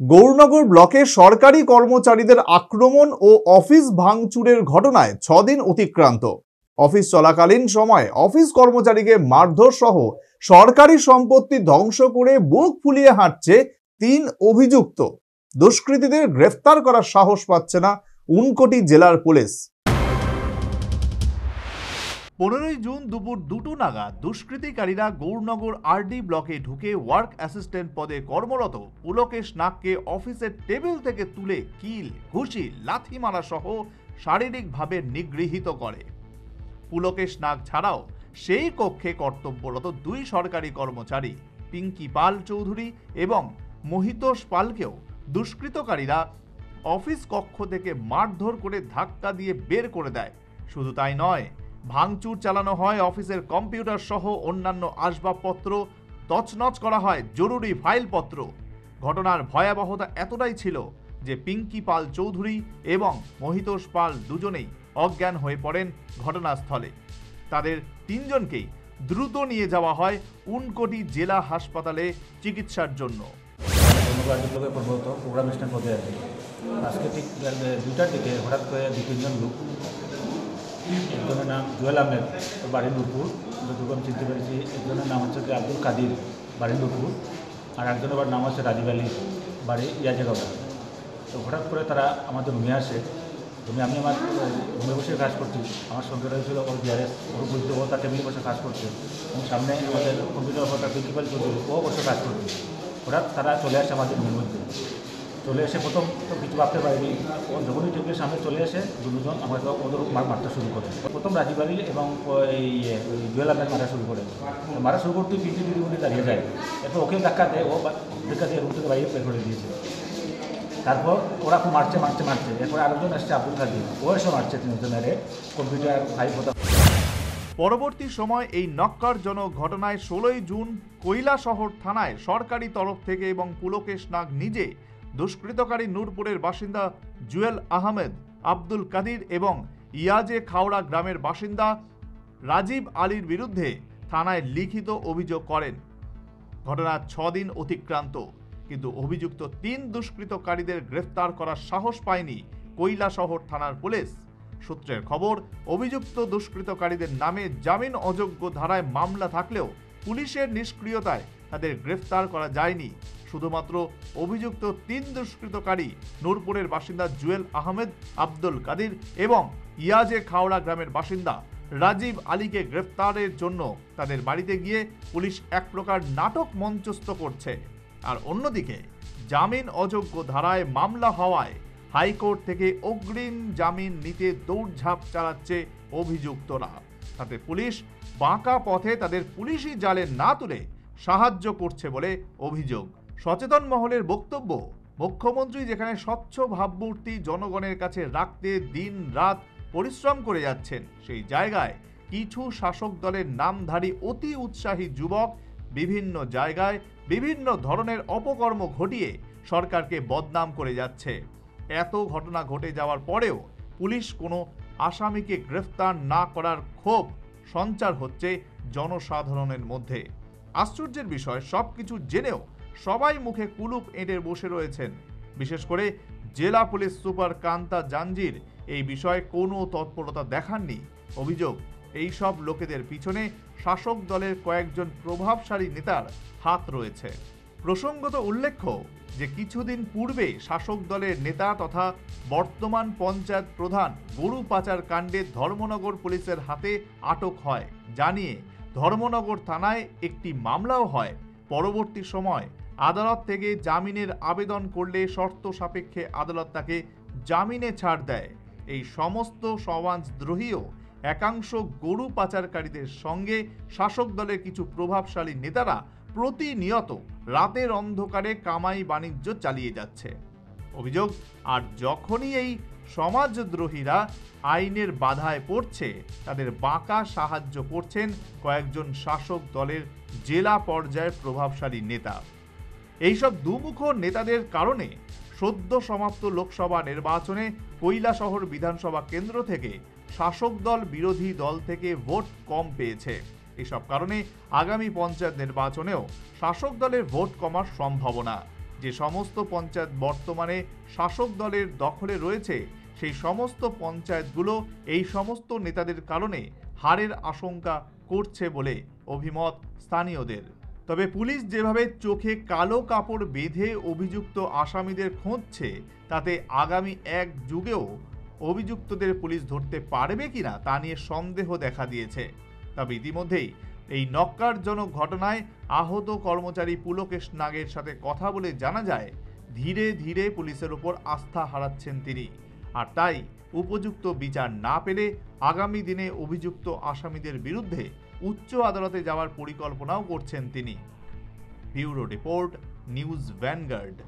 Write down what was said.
গৌরনগর ব্লকে সরকারি কর্মচারীদের আক্রমণ ও অফিস ভাঙচুরের ঘটনায় 6 দিন অতিক্রান্ত। অফিস চলাকালীন সময় অফিস কর্মচারীকে মারধর সহ সরকারি সম্পত্তি ধ্বংস করে বুক ফুলিয়ে হাঁটছে 3 অভিযুক্ত। দুষ্কৃতীদের গ্রেফতার করার সাহস পাচ্ছে না ঊনকোটি জেলার পুলিশ। 15 জুন দুপুর 2টো নাগাদ দুষ্কৃতিকারীরা গৌরনগর আরডি ব্লকে ঢুকে ওয়ার্ক অ্যাসিস্ট্যান্ট পদে কর্মরত পুলকেশ নাগকে অফিসের টেবিল থেকে তুলে কিল, ঘুষি, লাথি মারা সহ শারীরিকভাবে নিগৃহীত করে। পুলকেশ নাগ ছাড়াও সেই কক্ষে কর্তব্যরত 2 সরকারি কর্মচারী পিঙ্কি পাল চৌধুরী এবং মহিতোষ পালকেও দুষ্কৃতকারীরা অফিস কক্ষ থেকে মারধর করে ধাক্কা দিয়ে বের করে দেয়। শুধু তাই নয়, ভাঙচুর চালানো হয় অফিসের কম্পিউটার সহ অন্যান্য আসবাবপত্র, তছনছ করা হয় জরুরি ফাইলপত্র। ঘটনার ভয়াবহতা এতটাই ছিল যে পিঙ্কি পাল চৌধুরী এবং মহিতোষ পাল দুজনেই অজ্ঞান হয়ে পড়েন ঘটনাস্থলে। তাদের 3 জনকেই দ্রুত নিয়ে যাওয়া হয় ঊনকোটি জেলা হাসপাতালে চিকিৎসার জন্য। আজকে ঠিক 2টার দিকে হঠাৎ করে 2-3 জন লোক, একজনের নাম জুয়েল আহমেদ, বাড়ি নূরপুর, যতটুকু আমি চিনতে পেরেছি। একজনের নাম হচ্ছে আব্দুল কাদির, বাড়ি নূরপুর, আর একজনের নাম হচ্ছে রাজীব আলী, বাড়ি ইয়াজেগাঁও। তো হঠাৎ করে তারা আমাদের রুমে আসে। আমি আমার রুমে বসে কাজ করছি, আমার সঙ্গে রয়েছিল ওর বিআরএস, ওর বলতে ও তার টেবিলে বসে কাজ করছে, এবং সামনে আমাদের কম্পিউটার অপারেটর প্রিন্সিপাল চৌধুরী, ও বসে কাজ করছে। হঠাৎ তারা চলে আসে আমাদের রুমের মধ্যে। চলে এসে প্রথম তো কিছু ভাবতে পারিনি, ও যখনই টেবিলের সামনে চলে এসে দুজন আমাদের ওদের মারতে শুরু করে। প্রথম রাজীব আলী এবং এই জুয়েল আহমেদ মারা শুরু করে। মারা শুরু করতে পিটি দিদি দাঁড়িয়ে যায়। এরপর ওকে ধাক্কা দেয়, ও ধাক্কা দিয়ে রুম থেকে বাইরে বের করে দিয়েছে। তারপর ওরা খুব মারছে। এরপর আরেকজন আসছে আব্দুল কাদির, ও এসে মারছে 3 জনের কম্পিউটার ফাইল কথা। পরবর্তী সময় এই নক্কারজনক ঘটনায় 16 জুন কৈলাসহর থানায় সরকারি তরফ থেকে এবং পুলকেশ নাগ নিজে দুষ্কৃতকারী নূরপুরের বাসিন্দা জুয়েল আহমেদ, আব্দুল কাদির এবং ইয়াজে খাওড়া গ্রামের বাসিন্দা রাজীব আলীর বিরুদ্ধে থানায় লিখিত অভিযোগ করেন। ঘটনার 6 দিন অতিক্রান্ত, কিন্তু অভিযুক্ত 3 দুষ্কৃতকারীদের গ্রেফতার করার সাহস পায়নি কৈলাসহর থানার পুলিশ। সূত্রের খবর, অভিযুক্ত দুষ্কৃতকারীদের নামে জামিন অযোগ্য ধারায় মামলা থাকলেও পুলিশের নিষ্ক্রিয়তায় তাদের গ্রেফতার করা যায়নি। শুধুমাত্র অভিযুক্ত 3 দুষ্কৃতকারী নূরপুরের বাসিন্দা জুয়েল আহমেদ, আব্দুল কাদির এবং ইয়াজে খাওড়া গ্রামের বাসিন্দা রাজীব আলীকে গ্রেফতারের জন্য তাদের বাড়িতে গিয়ে পুলিশ এক প্রকার নাটক মঞ্চস্থ করছে। আর অন্যদিকে জামিন অযোগ্য ধারায় মামলা হওয়ায় হাইকোর্ট থেকে অগ্রিম জামিন নিতে দৌড়ঝাঁপ চালাচ্ছে অভিযুক্তরা। তাতে পুলিশ বাঁকা পথে তাদের পুলিশি জালে না তুলে সাহায্য করছে বলে অভিযোগ। সচেতন মহলের বক্তব্য, মুখ্যমন্ত্রী যেখানে স্বচ্ছ ভাবমূর্তি জনগণের কাছে রাখতে দিন রাত পরিশ্রম করে যাচ্ছেন, সেই জায়গায় কিছু শাসক দলের নামধারী অতি উৎসাহী যুবক বিভিন্ন জায়গায় বিভিন্ন ধরনের অপকর্ম ঘটিয়ে সরকারকে বদনাম করে যাচ্ছে। এত ঘটনা ঘটে যাওয়ার পরেও পুলিশ কোনো আসামিকে গ্রেফতার না করার ক্ষোভ সঞ্চার হচ্ছে জনসাধারণের মধ্যে। আশ্চর্যের বিষয়, সবকিছু জেনেও সবাই মুখে কুলুপ এঁটে বসে রয়েছেন। বিশেষ করে জেলা পুলিশ সুপার কান্তা জাঞ্জির এই বিষয়ে কোনো তৎপরতা দেখাননি। অভিযোগ, এই সব লোকেদের পিছনে শাসক দলের কয়েকজন প্রভাবশালী নেতার হাত রয়েছে। প্রসঙ্গত উল্লেখ্য যে কিছুদিন পূর্বে শাসক দলের নেতা তথা বর্তমান পঞ্চায়েত প্রধান গরু পাচার কাণ্ডে ধর্মনগর পুলিশের হাতে আটক হয়, জানিয়ে ধর্মনগর থানায় একটি মামলাও হয়। পরবর্তী সময় আদালত থেকে জামিনের আবেদন করলে শর্ত সাপেক্ষে আদালত তাকে জামিনে ছাড় দেয়। এই সমস্ত সমাজদ্রোহীও একাংশ গরু পাচারকারীদের সঙ্গে শাসক দলের কিছু প্রভাবশালী নেতারা প্রতিনিয়ত রাতের অন্ধকারে কামাই বাণিজ্য চালিয়ে যাচ্ছে অভিযোগ। আর যখনই এই সমাজদ্রোহীরা আইনের বাধায় পড়ছে, তাদের বাঁকা সাহায্য করছেন কয়েকজন শাসক দলের জেলা পর্যায়ের প্রভাবশালী নেতা। এইসব দুমুখ নেতাদের কারণে সদ্য সমাপ্ত লোকসভা নির্বাচনে কৈলাসহর বিধানসভা কেন্দ্র থেকে শাসক দল বিরোধী দল থেকে ভোট কম পেয়েছে। এসব কারণে আগামী পঞ্চায়েত নির্বাচনেও শাসক দলের ভোট কমার সম্ভাবনা। যে সমস্ত পঞ্চায়েত বর্তমানে শাসক দলের দখলে রয়েছে সেই সমস্ত পঞ্চায়েতগুলো এই সমস্ত নেতাদের কারণে হারের আশঙ্কা করছে বলে অভিমত স্থানীয়দের। তবে পুলিশ যেভাবে চোখে কালো কাপড় বেঁধে অভিযুক্ত আসামিদের খুঁজছে তাতে আগামী এক যুগেও অভিযুক্তদের পুলিশ ধরতে পারবে কিনা তা নিয়ে সন্দেহ দেখা দিয়েছে। তবে ইতিমধ্যেই এই নক্কারজনক ঘটনায় আহত কর্মচারী পুলকেশ নাগের সাথে কথা বলে জানা যায় ধীরে ধীরে পুলিশের উপর আস্থা হারাচ্ছেন তিনি, আর তাই উপযুক্ত বিচার না পেলে আগামী দিনে অভিযুক্ত আসামিদের বিরুদ্ধে উচ্চ আদালতে যাওয়ার পরিকল্পনাও করছেন তিনি। Bureau report, news vanguard.